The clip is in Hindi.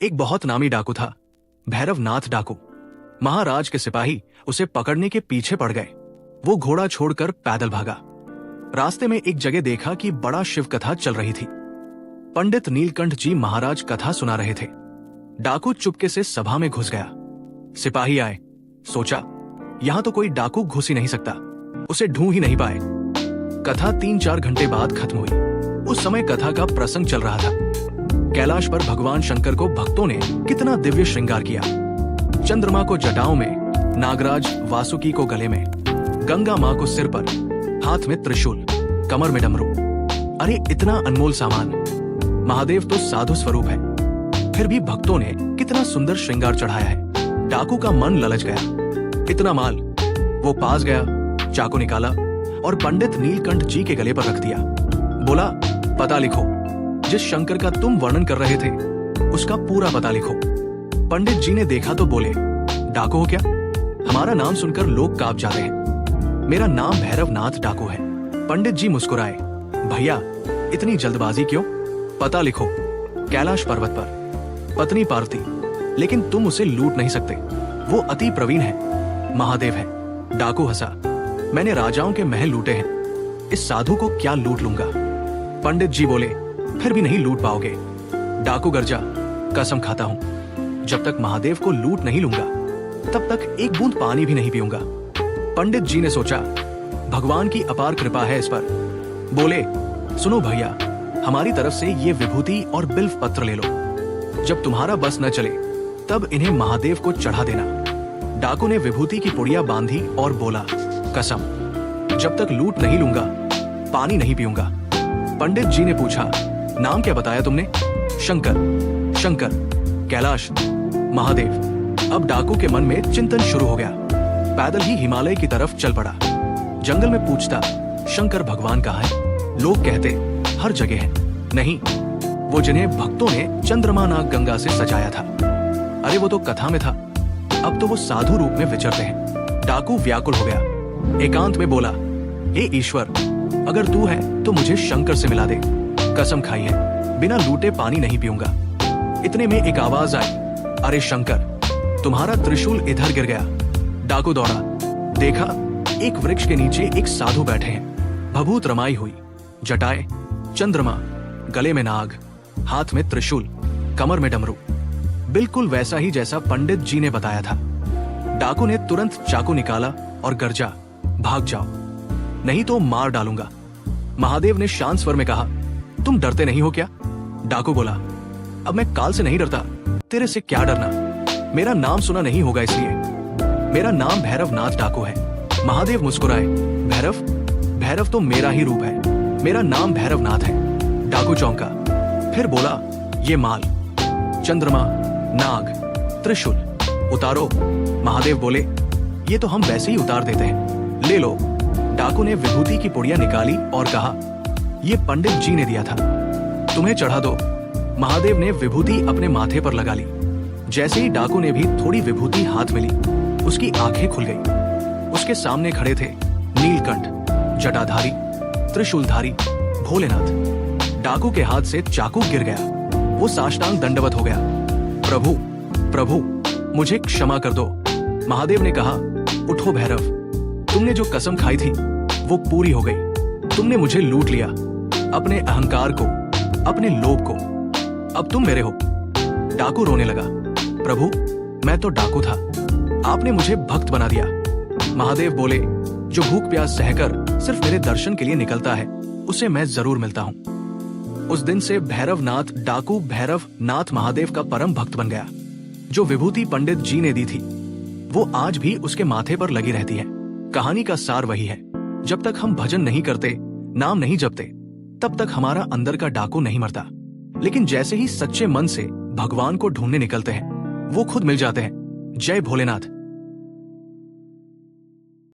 एक बहुत नामी डाकू था, भैरवनाथ डाकू। महाराज के सिपाही उसे पकड़ने के पीछे पड़ गए। वो घोड़ा छोड़कर पैदल भागा। रास्ते में एक जगह देखा कि बड़ा शिव कथा चल रही थी। पंडित नीलकंठ जी महाराज कथा सुना रहे थे। डाकू चुपके से सभा में घुस गया। सिपाही आए, सोचा यहां तो कोई डाकू घुस ही नहीं सकता, उसे ढूंढ ही नहीं पाए। कथा 3-4 घंटे बाद खत्म हुई। उस समय कथा का प्रसंग चल रहा था। कैलाश पर भगवान शंकर को भक्तों ने कितना दिव्य श्रृंगार किया। चंद्रमा को जटाओं में, नागराज वासुकी को गले में, गंगा मां को सिर पर, हाथ में त्रिशूल, कमर में डमरू। अरे इतना अनमोल सामान! महादेव तो साधु स्वरूप है, फिर भी भक्तों ने कितना सुंदर श्रृंगार चढ़ाया है। डाकू का मन ललच गया। इतना माल! वो पास गया, चाकू निकाला और पंडित नीलकंठ जी के गले पर रख दिया। बोला, पता लिखो, जिस शंकर का तुम वर्णन कर रहे थे उसका पूरा पता लिखो। पंडित जी ने देखा तो बोले, डाकू हो क्या? हमारा नाम सुनकर लोग कांप जाते हैं। मेरा नाम भैरवनाथ डाकू है। पंडित जी मुस्कुराए, भैया इतनी जल्दबाजी क्यों? पता लिखो, कैलाश पर्वत पर पत्नी पार्वती, लेकिन तुम उसे लूट नहीं सकते, वो अति प्रवीण है, महादेव है। डाकू हंसा, मैंने राजाओं के महल लूटे हैं, इस साधु को क्या लूट लूंगा? पंडित जी बोले, फिर भी नहीं लूट पाओगे। डाकू गर्जा, कसम खाता हूं, जब तक महादेव को लूट नहीं लूंगा तब तक एक बूंद पानी भी नहीं पीऊंगा। पंडित जी ने सोचा, भगवान की अपार कृपा है इस पर। बोले, सुनो भैया, हमारी तरफ से ये विभूति और बिल्व पत्र ले लो। जब तुम्हारा बस न चले तब इन्हें महादेव को चढ़ा देना। डाकू ने विभूति की पुड़िया बांधी और बोला, कसम, जब तक लूट नहीं लूंगा पानी नहीं पीऊंगा। पंडित जी ने पूछा, नाम क्या बताया तुमने? शंकर। शंकर, कैलाश, महादेव। अब डाकू के मन में चिंतन शुरू हो गया। पैदल ही हिमालय की तरफ चल पड़ा। जंगल में पूछता, शंकर भगवान कहाँ है? लोग कहते, हर जगह है। नहीं, वो जिन्हें भक्तों ने चंद्रमा नाग गंगा से सजाया था। अरे वो तो कथा में था, अब तो वो साधु रूप में विचरते हैं। डाकू व्याकुल हो गया। एकांत में बोला, हे ईश्वर, अगर तू है तो मुझे शंकर से मिला दे। कसम खाई है, बिना लूटे पानी नहीं पीऊंगा। इतने में एक आवाज आई, अरे शंकर, तुम्हारा त्रिशूल इधर गिर गया। डाकू दौड़ा, देखा एक वृक्ष के नीचे एक साधु बैठे हैं। भभूत रमाई हुई, जटाएं, चंद्रमा, गले में नाग, हाथ में त्रिशूल, कमर में डमरू। बिल्कुल वैसा ही जैसा पंडित जी ने बताया था। डाकू ने तुरंत चाकू निकाला और गर्जा, भाग जाओ, नहीं तो मार डालूंगा। महादेव ने शांत स्वर में कहा, तुम डरते नहीं हो क्या? डाकू बोला, अब मैं काल से नहीं डरता, तेरे से क्या डरना? मेरा नाम सुना नहीं होगा इसलिए। मेरा नाम भैरवनाथ डाकू है। महादेव मुस्कुराए, भैरव? भैरव तो मेरा ही रूप है, मेरा नाम भैरवनाथ है। डाकू चौंका, फिर बोला, ये माल, चंद्रमा, नाग, त्रिशूल उतारो। महादेव बोले, ये तो हम वैसे ही उतार देते हैं, ले लो। डाकू ने विभूति की पुड़िया निकाली और कहा, ये पंडित जी ने दिया था, तुम्हें चढ़ा दो। महादेव ने विभूति अपने माथे पर लगा ली। जैसे ही डाकू ने भी थोड़ी विभूति हाथ में ली, उसकी आंखें खुल गई। उसके सामने खड़े थे नीलकंठ, जटाधारी, त्रिशूलधारी, भोलेनाथ। डाकू के हाथ से चाकू गिर गया। वो साष्टांग दंडवत हो गया। प्रभु, प्रभु, मुझे क्षमा कर दो। महादेव ने कहा, उठो भैरव, तुमने जो कसम खाई थी वो पूरी हो गई। तुमने मुझे लूट लिया, अपने अहंकार को, अपने लोभ को। अब तुम मेरे हो। डाकू रोने लगा, प्रभु, मैं तो डाकू था, आपने मुझे भक्त बना दिया। महादेव बोले, जो भूख प्यास सहकर सिर्फ मेरे दर्शन के लिए निकलता है उसे मैं जरूर मिलता हूँ। उस दिन से भैरवनाथ डाकू भैरवनाथ महादेव का परम भक्त बन गया। जो विभूति पंडित जी ने दी थी वो आज भी उसके माथे पर लगी रहती है। कहानी का सार वही है, जब तक हम भजन नहीं करते, नाम नहीं जपते, तब तक हमारा अंदर का डाकू नहीं मरता। लेकिन जैसे ही सच्चे मन से भगवान को ढूंढने निकलते हैं, वो खुद मिल जाते हैं। जय भोलेनाथ।